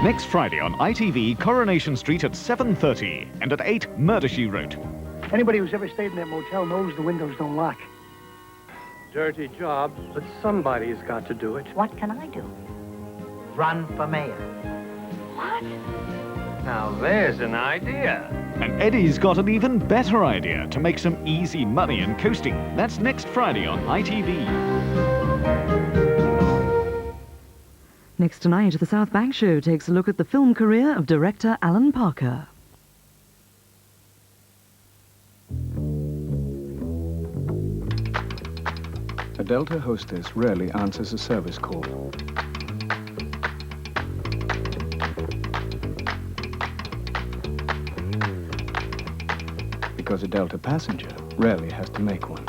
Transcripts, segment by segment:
Next Friday on ITV, Coronation Street at 7:30, and at 8, Murder, She Wrote. Anybody who's ever stayed in that motel knows the windows don't lock. Dirty job, but somebody's got to do it. What can I do? Run for mayor. What? Now there's an idea. And Eddie's got an even better idea to make some easy money and coasting. That's next Friday on ITV. Next tonight, the South Bank Show takes a look at the film career of director Alan Parker. A Delta hostess rarely answers a service call. Because a Delta passenger rarely has to make one.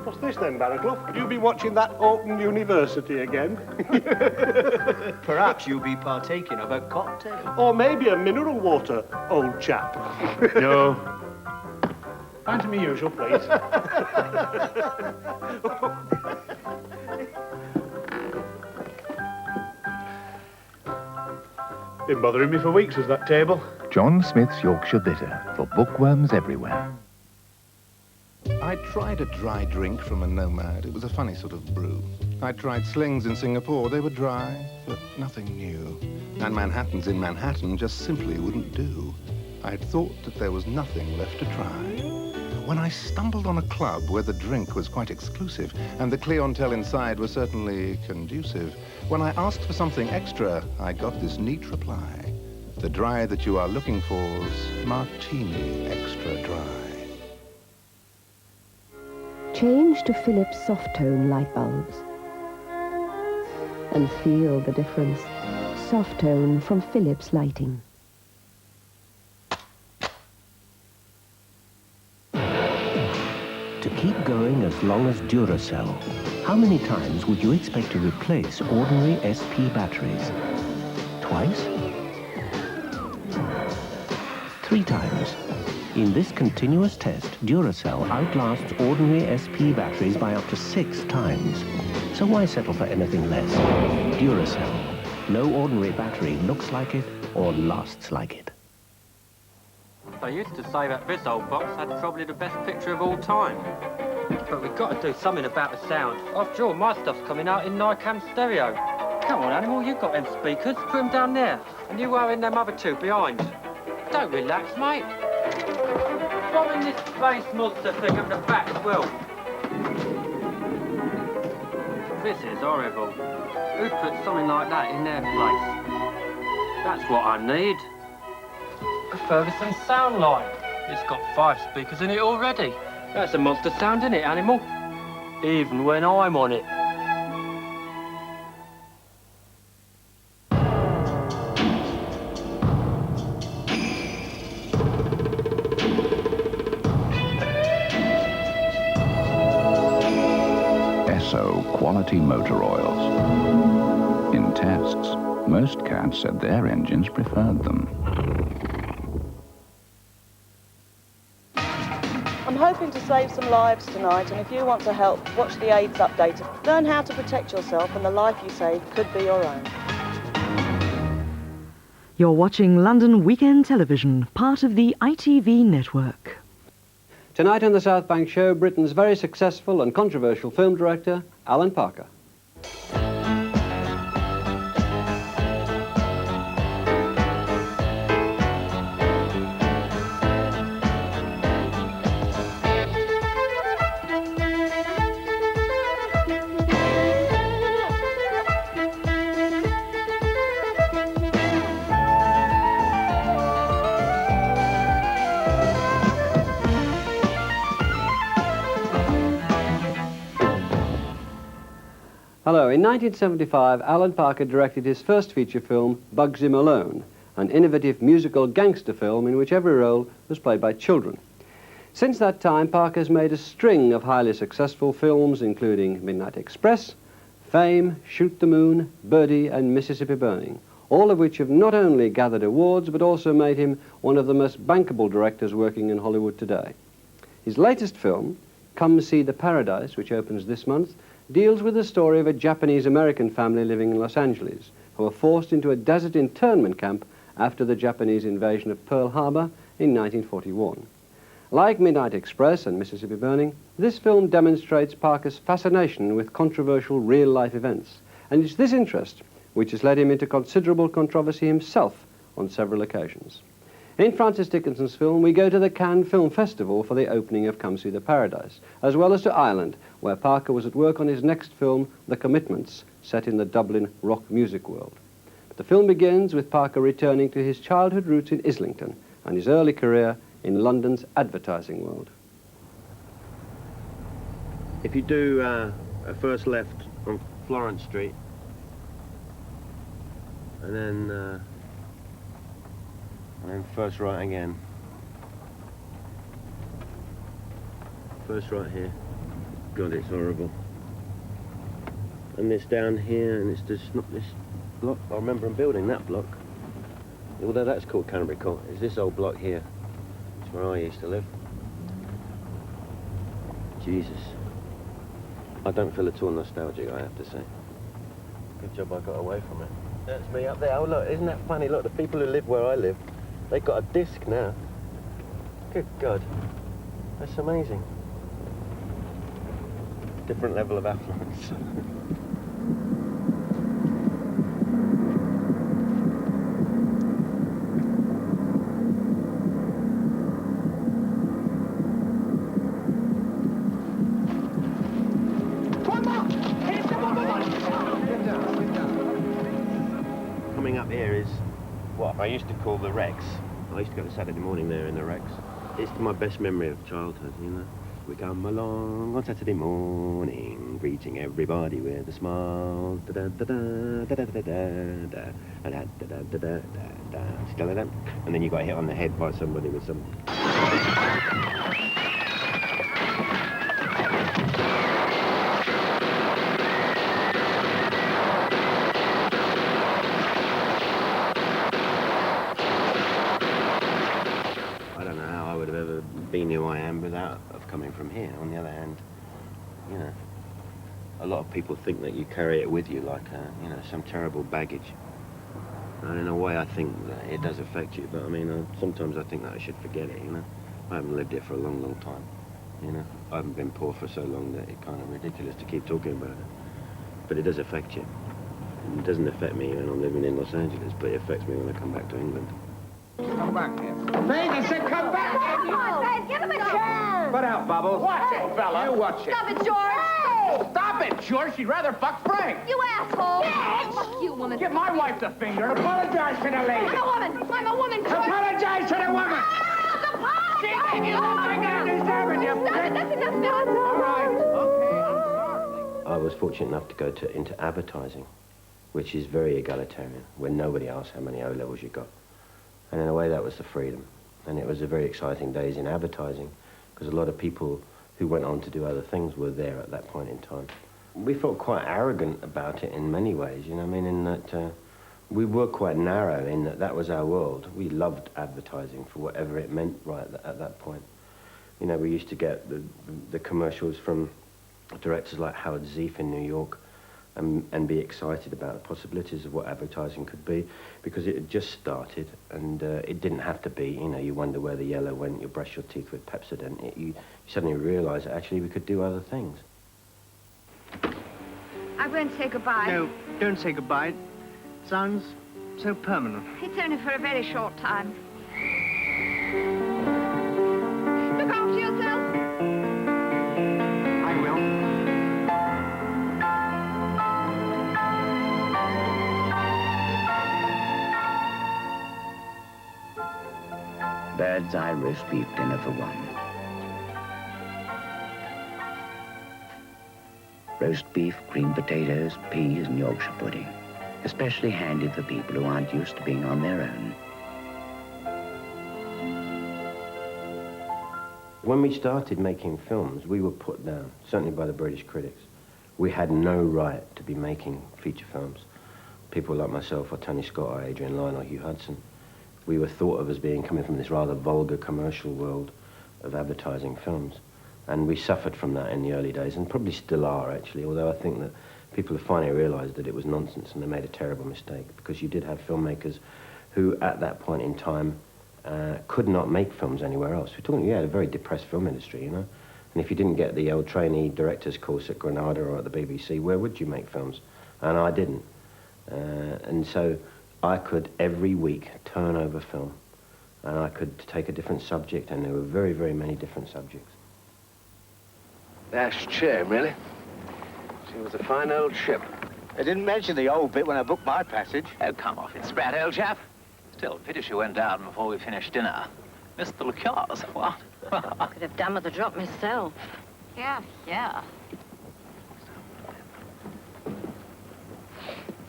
What's this then, Barraclough? You'll be watching that Open University again? Perhaps you'll be partaking of a cocktail. Or maybe a mineral water, old chap. No. Find me usual, please. Been bothering me for weeks, was that table? John Smith's Yorkshire Bitter, for bookworms everywhere. I tried a dry drink from a nomad. It was a funny sort of brew. I tried slings in Singapore. They were dry, but nothing new. And Manhattans in Manhattan just simply wouldn't do. I'd thought that there was nothing left to try. When I stumbled on a club where the drink was quite exclusive and the clientele inside was certainly conducive, when I asked for something extra, I got this neat reply. The dry that you are looking for's martini extra dry. Change to Philips soft-tone light bulbs and feel the difference. Soft-tone from Philips Lighting. To keep going as long as Duracell, how many times would you expect to replace ordinary SP batteries? Twice? 3 times. In this continuous test, Duracell outlasts ordinary SP batteries by up to 6 times. So why settle for anything less? Duracell. No ordinary battery looks like it or lasts like it. They used to say that this old box had probably the best picture of all time. But we've got to do something about the sound. After all, my stuff's coming out in Nicam stereo. Come on, Animal, you've got them speakers. Put them down there. And you are in them other 2 behind. Don't relax, mate. Throw in this bass monster thing at the back as well. This is horrible. Who'd put something like that in their place? That's what I need. A Ferguson sound line. It's got 5 speakers in it already. That's a monster sound, isn't it, Animal? Even when I'm on it. Esso quality motor oils. In tests, most cats said their engines preferred them. I'm hoping to save some lives tonight, and if you want to help, watch the AIDS update. Learn how to protect yourself, and the life you save could be your own. You're watching London Weekend Television, part of the ITV network. Tonight on the South Bank Show, Britain's very successful and controversial film director, Alan Parker. Hello, in 1975, Alan Parker directed his first feature film, Bugsy Malone, an innovative musical gangster film in which every role was played by children. Since that time, Parker's made a string of highly successful films, including Midnight Express, Fame, Shoot the Moon, Birdie, and Mississippi Burning, all of which have not only gathered awards, but also made him one of the most bankable directors working in Hollywood today. His latest film, Come See the Paradise, which opens this month, deals with the story of a Japanese-American family living in Los Angeles who were forced into a desert internment camp after the Japanese invasion of Pearl Harbor in 1941. Like Midnight Express and Mississippi Burning, this film demonstrates Parker's fascination with controversial real-life events, and it's this interest which has led him into considerable controversy himself on several occasions. In Francis Dickinson's film, we go to the Cannes Film Festival for the opening of Come See the Paradise, as well as to Ireland, where Parker was at work on his next film, The Commitments, set in the Dublin rock music world. But the film begins with Parker returning to his childhood roots in Islington and his early career in London's advertising world. If you do a first left on Florence Street, and then first right again. First right here. God, it's horrible. And this down here, and it's just not this block. I remember I'm building that block. Although that's called Canterbury Court. It's this old block here. It's where I used to live. Jesus. I don't feel at all nostalgic, I have to say. Good job I got away from it. That's me up there. Oh, look, isn't that funny? Look, the people who live where I live, they've got a disc now. Good God. That's amazing. Different level of affluence. Coming up here is what I used to call the Rex. I used to go to Saturday morning there in the Rex. It's my best memory of childhood, you know. We come along on Saturday morning, greeting everybody with a smile. Da da da da da da da da da da da da da da. And then you got hit on the head by somebody with some. Been who I am without of coming from here. On the other hand, you know, a lot of people think that you carry it with you like, you know, some terrible baggage. And in a way, I think that it does affect you. But I mean, sometimes I think that I should forget it. You know, I haven't lived here for a long, long time. You know, I haven't been poor for so long that it's kind of ridiculous to keep talking about it. But it does affect you. It doesn't affect me when I'm living in Los Angeles, but it affects me when I come back to England. Come back here. Babe, I said come back. Come on, Dad, give him a chance. Put out, Bubbles. Watch it, fella. You watch it. Stop it, George. Hey! Stop it, George. She'd rather fuck Frank. You asshole. Bitch. Fuck you, woman. Give my wife the finger. Apologize to the lady. I'm a woman, George. Apologize to the woman. Apologize. You don't think I deserve it, you bitch. That's enough, Phyllis. All right. Okay, I'm sorry. I was fortunate enough to go into advertising, which is very egalitarian, where nobody asks how many O-levels you got. And in a way, that was the freedom. And it was a very exciting days in advertising, because a lot of people who went on to do other things were there at that point in time. We felt quite arrogant about it in many ways, you know what I mean, in that we were quite narrow in that that was our world. We loved advertising for whatever it meant right at that point. You know, we used to get the commercials from directors like Howard Zieff in New York, and be excited about the possibilities of what advertising could be, because it had just started, and it didn't have to be, you know, you wonder where the yellow went, you brush your teeth with Pepsodent. You suddenly realise that actually we could do other things. I'm going to say goodbye. No, don't say goodbye. Sounds so permanent. It's only for a very short time. Look after yourself. I will. Bird's eye roast beef dinner for one. Roast beef, creamed potatoes, peas and Yorkshire pudding. Especially handy for people who aren't used to being on their own. When we started making films, we were put down, certainly by the British critics. We had no right to be making feature films. People like myself or Tony Scott or Adrian Lyne or Hugh Hudson, we were thought of as being coming from this rather vulgar commercial world of advertising films. And we suffered from that in the early days, and probably still are, actually, although I think that people have finally realised that it was nonsense and they made a terrible mistake, because you did have filmmakers who, at that point in time, could not make films anywhere else. We're talking, you had a very depressed film industry, you know? And if you didn't get the old trainee director's course at Granada or at the BBC, where would you make films? And I didn't. And so I could, every week, turn over film. And I could take a different subject, and there were very, very many different subjects. Dash chair, really. She was a fine old ship. I didn't mention the old bit when I booked my passage. Oh, come off it, Sprat, old chap. Still, pity she went down before we finished dinner. Missed the liqueurs, what? Could have done with a drop myself. Yeah.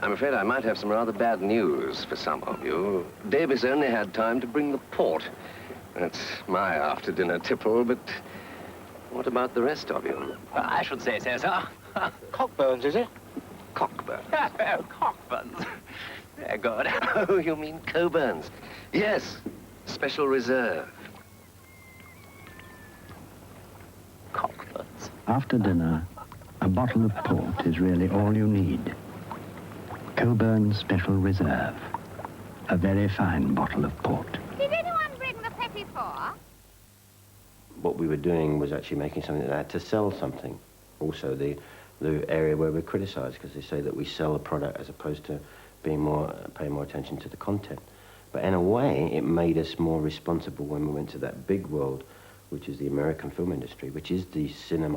I'm afraid I might have some rather bad news for some of you. Davis only had time to bring the port. That's my after-dinner tipple, but what about the rest of you? Well, I should say so, sir. Cockburns, is it? Cockburns. Oh, Cockburns. Very good. Oh, you mean Coburns? Yes, Special Reserve. Cockburns. After dinner, a bottle of port is really all you need. Coburn Special Reserve. A very fine bottle of port. Did anyone bring the petit four? What we were doing was actually making something that had to sell something. Also, the area where we're criticised, because they say that we sell a product as opposed to paying more attention to the content. But in a way, it made us more responsible when we went to that big world, which is the American film industry, which is the cinema.